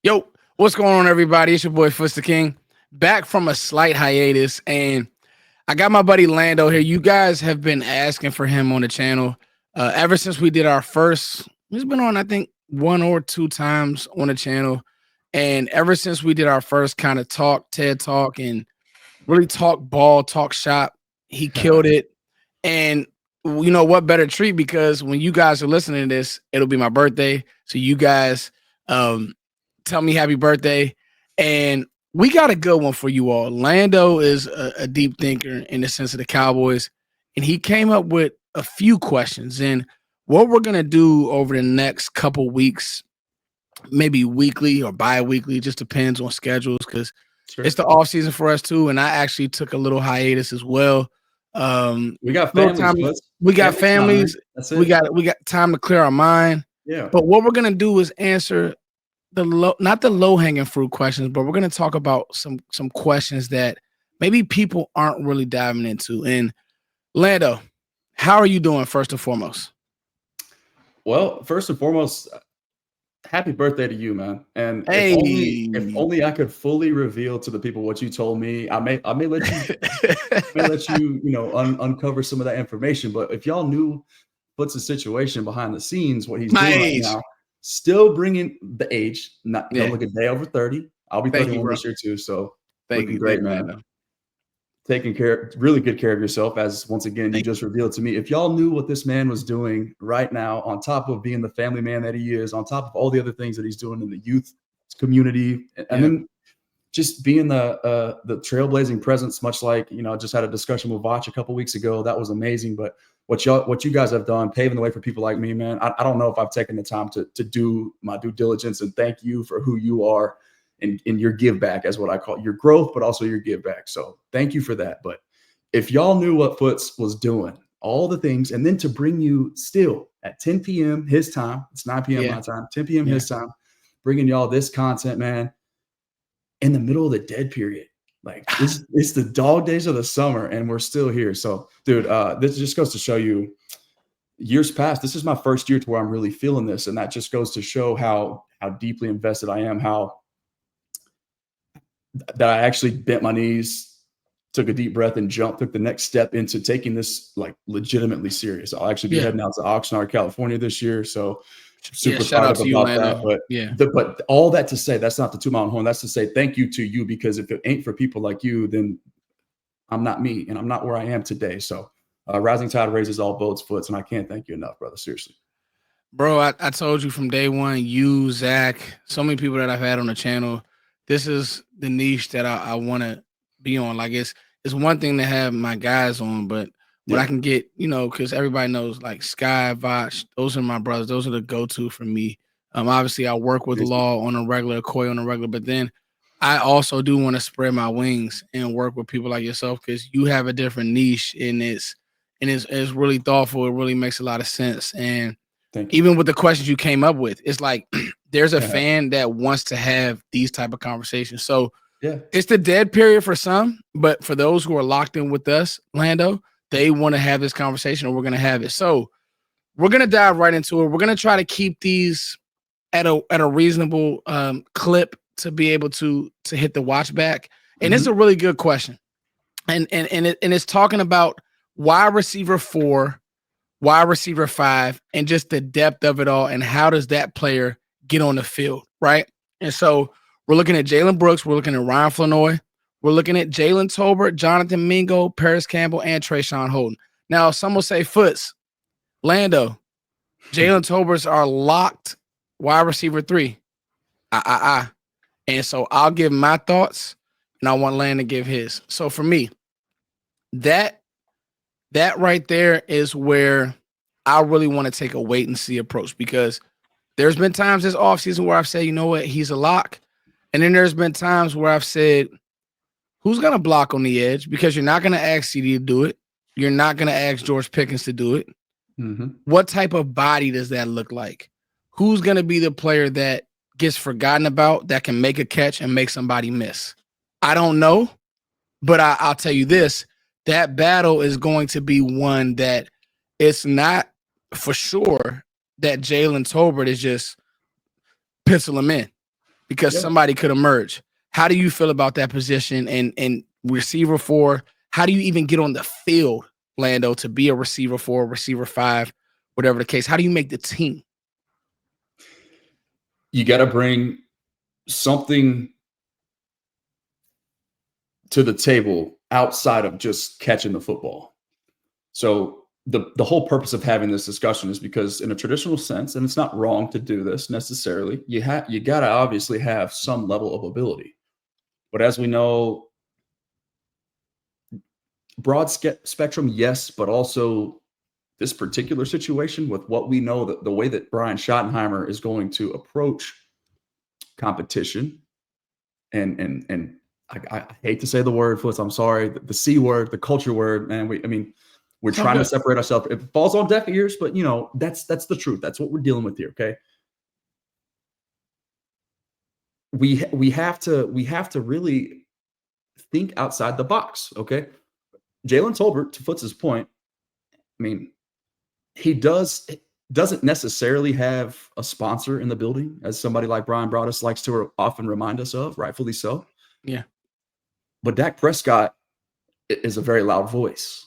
Yo, what's going on, everybody? It's your boy FootsTheKing, back from a slight hiatus, and I got my buddy Lando here. You guys have been asking for him on the channel ever since we did our first. He's been on, I think, one or two times on the channel, and ever since we did our first kind of TED Talk, and really talk ball, talk shop, he killed it. And you know what better treat, because when you guys are listening to this, it'll be my birthday. So you guys tell me happy birthday. And we got a good one for you all. Lando is a deep thinker in the sense of the Cowboys, and he came up with a few questions. And what we're going to do over the next couple weeks, maybe weekly or bi-weekly, just depends on schedules, because it's the off season for us too. And I actually took a little hiatus as well. We got families. We got families. We got time to clear our mind. Yeah. But what we're gonna do is answer not the low-hanging fruit questions, but we're gonna talk about some questions that maybe people aren't really diving into. And Lando, how are you doing first and foremost? Well, first and foremost, happy birthday to you, man. And hey, if only I could fully reveal to the people what you told me, I may let you, uncover some of that information. But if y'all knew what's the situation behind the scenes, what he's doing right now, still bringing the age, don't look a day over 30. I'll be 31 this year too. So looking great, man. Taking really good care of yourself, as once again you just revealed to me. If y'all knew what this man was doing right now, on top of being the family man that he is, on top of all the other things that he's doing in the youth community, and then just being the trailblazing presence, much like, I just had a discussion with Vach a couple weeks ago. That was amazing. But what you guys have done, paving the way for people like me, man, I don't know if I've taken the time to do my due diligence, and thank you for who you are. In your give back, as what I call your growth, but also your give back. So thank you for that. But if y'all knew what Foots was doing, all the things, and then to bring you still at 10 p.m. his time, it's 9 p.m. my time, 10 p.m. his time, bringing y'all this content, man, in the middle of the dead period. Like it's the dog days of the summer, and we're still here. So, dude, this just goes to show you, years past, this is my first year to where I'm really feeling this, and that just goes to show how deeply invested I am, that I actually bent my knees, took a deep breath, and took the next step into taking this like legitimately serious. I'll actually be heading out to Oxnard, California this year. So super fired up about that. But all that to say, that's not the 2 mile horn. That's to say thank you to you, because if it ain't for people like you, then I'm not me, and I'm not where I am today. So rising tide raises all boats, Foots, and I can't thank you enough, brother. Seriously. Bro, I told you from day one, you, Zach, so many people that I've had on the channel, this is the niche that I want to be on. Like it's one thing to have my guys on, but when I can get, because everybody knows like Sky, Vach, those are my brothers. Those are the go-to for me. Obviously I work with Law on a regular, Coy on a regular, but then I also do want to spread my wings and work with people like yourself, because you have a different niche, and it's really thoughtful. It really makes a lot of sense. And even with the questions you came up with, it's like there's a fan that wants to have these type of conversations. So it's the dead period for some, but for those who are locked in with us, Lando, they want to have this conversation, and we're going to have it. So we're going to dive right into it. We're going to try to keep these at a reasonable clip to be able to hit the watch back. And it's a really good question. And it's talking about wide receiver 4, wide receiver 5, and just the depth of it all, and how does that player get on the field, right? And so we're looking at Jalen Brooks, we're looking at Ryan Flournoy, we're looking at Jalen Tolbert, Jonathan Mingo, Parris Campbell, and Traeshon Holden. Now, some will say, Foots, Lando, Jalen Tolbert's our locked wide receiver 3. And so I'll give my thoughts, and I want Lando to give his. So for me, that right there is where I really want to take a wait and see approach, because there's been times this offseason where I've said, you know what, he's a lock. And then there's been times where I've said, who's going to block on the edge? Because you're not going to ask CeeDee to do it. You're not going to ask George Pickens to do it. What type of body does that look like? Who's going to be the player that gets forgotten about, that can make a catch and make somebody miss? I don't know, but I'll tell you this. That battle is going to be one that it's not for sure that Jalen Tolbert is just pencil him in. because somebody could emerge. How do you feel about that position and receiver 4? How do you even get on the field, Lando, to be a receiver 4, receiver 5, whatever the case? How do you make the team? You got to bring something to the table outside of just catching the football. So the whole purpose of having this discussion is because in a traditional sense, and it's not wrong to do this necessarily, you got to obviously have some level of ability. But as we know, broad spectrum, yes, but also this particular situation with what we know, that the way that Brian Schottenheimer is going to approach competition, and I hate to say the word, Foots, I'm sorry, the C word, the culture word, man. We're trying to separate ourselves. It falls on deaf ears, but that's the truth. That's what we're dealing with here. Okay. We have to really think outside the box. Okay. Jalen Tolbert, to Foots's point, I mean, he doesn't necessarily have a sponsor in the building, as somebody like Brian Broaddus likes to often remind us of, rightfully so. Yeah. But Dak Prescott is a very loud voice,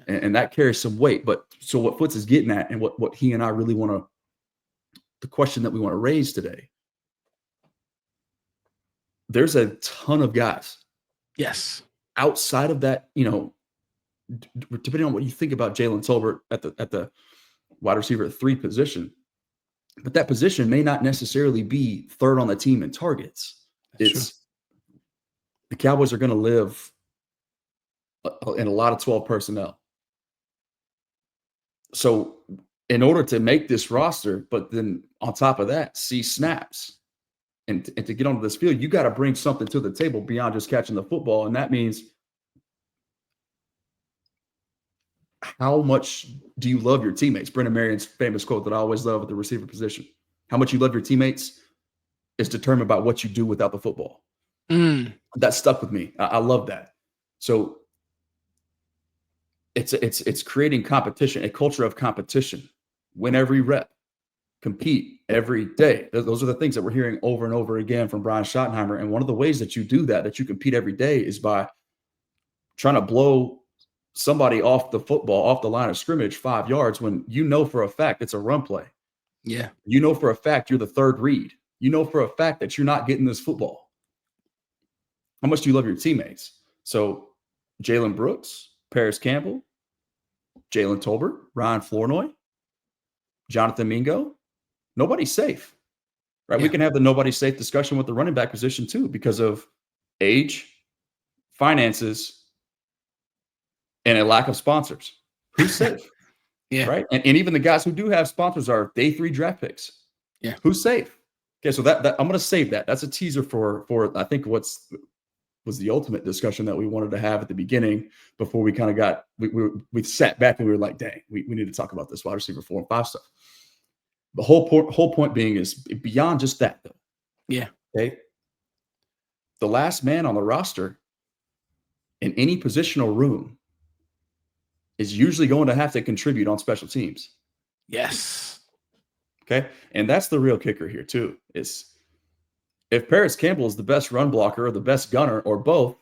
and that carries some weight. But so what Foots is getting at, and what he and I really the question that we want to raise today, there's a ton of guys. Yes. Outside of that, depending on what you think about Jalen Tolbert at the wide receiver 3 position, but that position may not necessarily be third on the team in targets. That's true. The Cowboys are going to live in a lot of 12 personnel. So in order to make this roster, but then on top of that, see snaps and to get onto this field, you got to bring something to the table beyond just catching the football. And that means, how much do you love your teammates? Brendan Marion's famous quote that I always love at the receiver position: how much you love your teammates is determined by what you do without the football. That stuck with me. I love that. So it's creating competition, a culture of competition. Win every rep, compete every day. Those are the things that we're hearing over and over again from Brian Schottenheimer. And one of the ways that you do that you compete every day, is by trying to blow somebody off the football, off the line of scrimmage 5 yards, when you know for a fact it's a run play. Yeah. You know for a fact you're the third read. You know for a fact that you're not getting this football. How much do you love your teammates? So Jalen Brooks, Parris Campbell, Jalen Tolbert, Ryan Flournoy, Jonathan Mingo, nobody's safe, right? Yeah. We can have the nobody safe discussion with the running back position too, because of age, finances, and a lack of sponsors. Who's safe? Yeah. Right. And even the guys who do have sponsors are day 3 draft picks. Yeah. Who's safe? Okay. So that I'm going to save that. That's a teaser for I think was the ultimate discussion that we wanted to have at the beginning, before we kind of we sat back and we were like, dang, we need to talk about this wide receiver 4 and 5 stuff. The whole point being is beyond just that, though. Yeah. Okay. The last man on the roster in any positional room is usually going to have to contribute on special teams. Yes. Okay. And that's the real kicker here too, is if Parris Campbell is the best run blocker or the best gunner or both,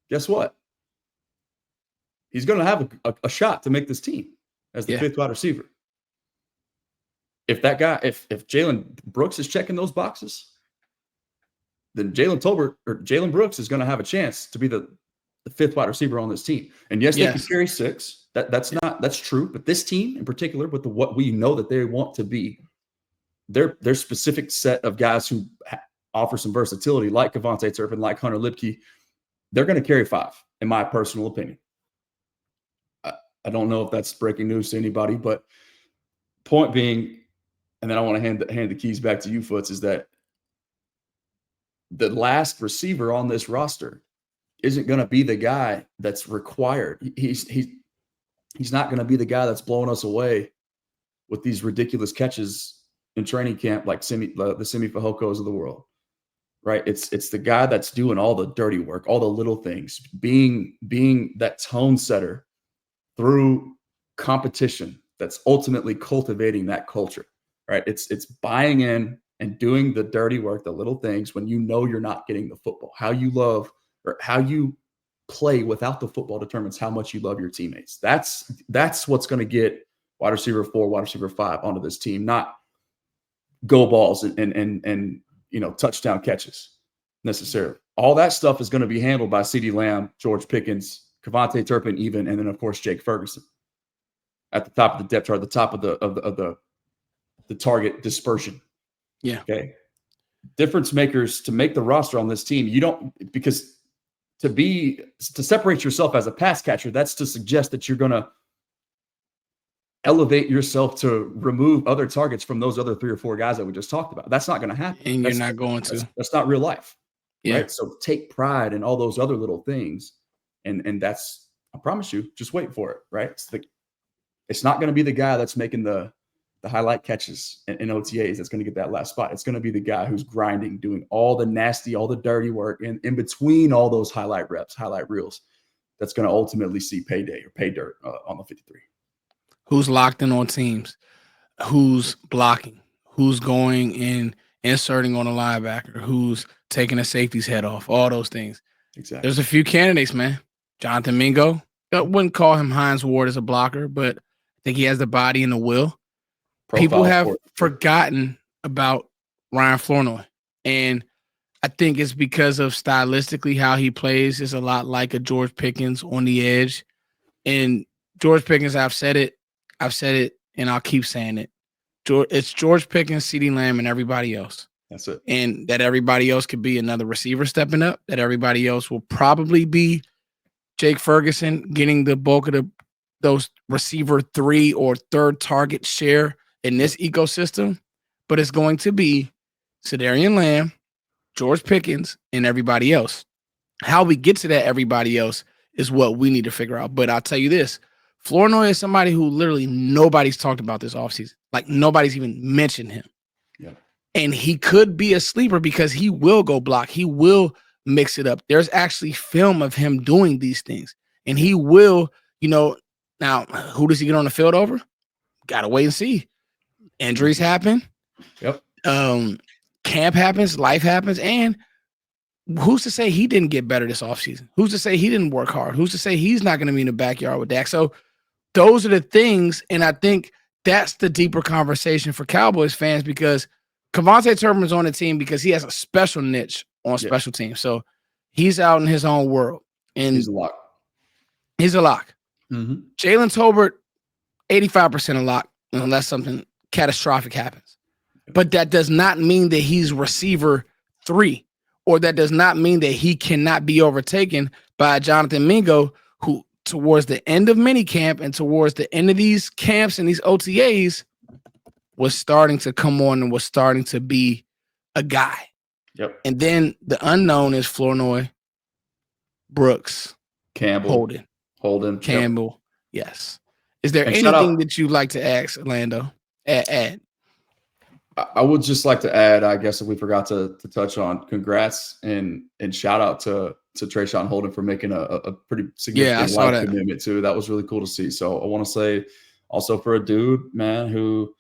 guess what? He's going to have a shot to make this team as the 5th wide receiver. If that guy, if Jalen Brooks is checking those boxes, then Jalen Tolbert or Jalen Brooks is going to have a chance to be the 5th wide receiver on this team. And yes, they can carry 6. That's true. But this team in particular, with what we know that they want to be, their specific set of guys who offer some versatility, like Kavontae Turpin, like Hunter Lipke, they're going to carry 5, in my personal opinion. I don't know if that's breaking news to anybody, but point being, and then I want to hand the keys back to you, Foots, is that the last receiver on this roster isn't going to be the guy that's required. He's not going to be the guy that's blowing us away with these ridiculous catches in training camp, like the Simi Fehokos of the world, right? It's the guy that's doing all the dirty work, all the little things, being that tone setter through competition that's ultimately cultivating that culture, right? It's buying in and doing the dirty work, the little things when you know you're not getting the football. How you love or how you play without the football determines how much you love your teammates. That's what's going to get wide receiver 4, wide receiver 5 onto this team, not go balls and touchdown catches necessarily. All that stuff is going to be handled by CeeDee Lamb, George Pickens, Kavontae Turpin, even, and then of course Jake Ferguson at the top of the depth chart, at the top of the target dispersion. Yeah. Okay. Difference makers to make the roster on this team. You don't, because to separate yourself as a pass catcher, that's to suggest that you're going to elevate yourself to remove other targets from those other 3 or 4 guys that we just talked about. That's not going to happen. And you're not going to. That's not real life. Yeah. Right. So take pride in all those other little things. And that's, I promise you, just wait for it. Right. It's not going to be the guy that's making the highlight catches in OTAs that's going to get that last spot. It's going to be the guy who's grinding, doing all the nasty, all the dirty work in between all those highlight reps, highlight reels. That's going to ultimately see payday or pay dirt on the 53. Who's locked in on teams? Who's blocking? Who's going and inserting on a linebacker? Who's taking a safety's head off? All those things. Exactly. There's a few candidates, man. Jonathan Mingo. I wouldn't call him Hines Ward as a blocker, but I think he has the body and the will. People have forgotten about Ryan Flournoy. And I think it's because of stylistically how he plays is a lot like a George Pickens on the edge. And George Pickens, I've said it, and I'll keep saying it. It's George Pickens, CeeDee Lamb, and everybody else. That's it. And that everybody else could be another receiver stepping up. That everybody else will probably be Jake Ferguson getting the bulk of those receiver 3 or 3rd target share in this ecosystem. But it's going to be CeeDee Lamb, George Pickens, and everybody else. How we get to that everybody else is what we need to figure out. But I'll tell you this. Flournoy is somebody who literally nobody's talked about this offseason. Like nobody's even mentioned him. Yeah. And he could be a sleeper because he will go block. He will mix it up. There's actually film of him doing these things. And he will, now who does he get on the field over? Gotta wait and see. Injuries happen. Yep. Camp happens, life happens, and who's to say he didn't get better this offseason? Who's to say he didn't work hard? Who's to say he's not going to be in the backyard with Dak? So those are the things, and I think that's the deeper conversation for Cowboys fans because Kavontae Turpin is on the team because he has a special niche on special teams. So he's out in his own world. And he's a lock. He's a lock. Mm-hmm. Jalen Tolbert, 85% a lock unless something catastrophic happens. But that does not mean that he's receiver 3, or that does not mean that he cannot be overtaken by Jonathan Mingo, who towards the end of minicamp and towards the end of these camps and these OTAs was starting to come on and was starting to be a guy. Yep. And then the unknown is Flournoy, Brooks, Campbell, Holden, Campbell. Yep. Yes. Is there anything that you'd like to ask, Orlando? Add? I would just like to add, I guess if we forgot to touch on, congrats and shout out to Traeshon Holden for making a pretty significant life commitment too. That was really cool to see. So I want to say also for a dude, man, who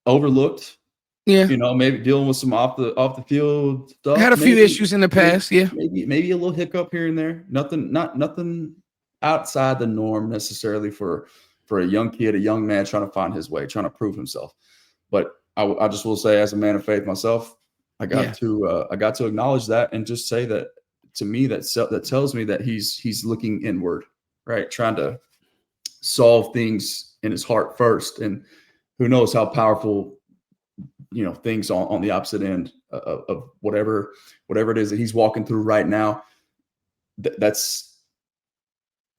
overlooked, maybe dealing with some off the field stuff. Had a few issues in the past, maybe a little hiccup here and there. Nothing outside the norm necessarily for a young kid, a young man trying to find his way, trying to prove himself. But I just will say, as a man of faith myself, I got to acknowledge that and just say that to me that tells me that he's looking inward, right? Trying to solve things in his heart first, and who knows how powerful things on the opposite end of whatever it is that he's walking through right now. It's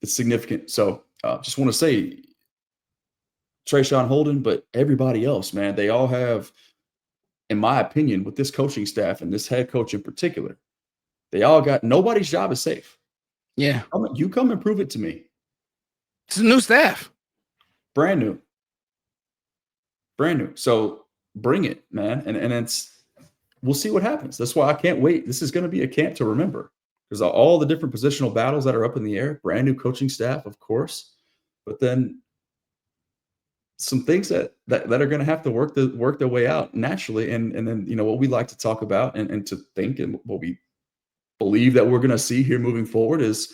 significant. So just want to say, Traeshon Holden, but everybody else, man, they all have, in my opinion, with this coaching staff and this head coach in particular, they all got, nobody's job is safe. Yeah. You come and prove it to me. It's a new staff. Brand new. So bring it, man. And we'll see what happens. That's why I can't wait. This is going to be a camp to remember. There's all the different positional battles that are up in the air, brand new coaching staff, of course, but then some things that are going to have to work their way out naturally. And then, what we like to talk about and to think, and what we believe that we're going to see here moving forward is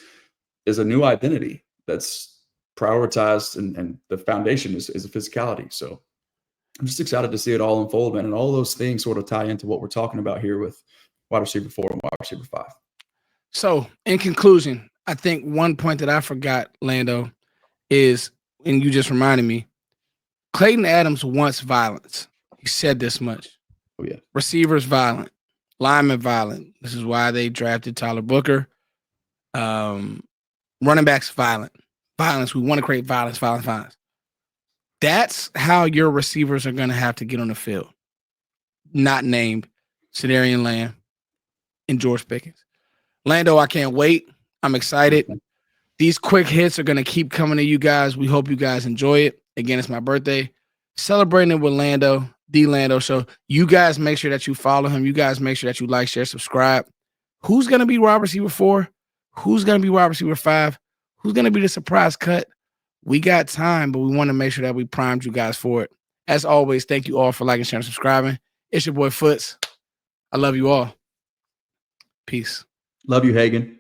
a new identity that's prioritized, and the foundation is a physicality. So I'm just excited to see it all unfold, man. And all those things sort of tie into what we're talking about here with wide receiver 4 and wide receiver 5. So in conclusion, I think one point that I forgot, Lando, is, and you just reminded me, Clayton Adams wants violence. He said this much. Oh, yeah. Receivers violent, linemen violent. This is why they drafted Tyler Booker. Running backs violent. Violence. We want to create violence. That's how your receivers are going to have to get on the field. Not named CeeDee Lamb and George Pickens. Lando, I can't wait. I'm excited. These quick hits are going to keep coming to you guys. We hope you guys enjoy it. Again, it's my birthday. Celebrating with Lando, the Lando Show. You guys make sure that you follow him. You guys make sure that you like, share, subscribe. Who's going to be wide receiver 4? Who's going to be wide receiver 5? Who's going to be the surprise cut? We got time, but we want to make sure that we primed you guys for it. As always, thank you all for liking, sharing, subscribing. It's your boy Foots. I love you all. Peace. Love you, Hagen.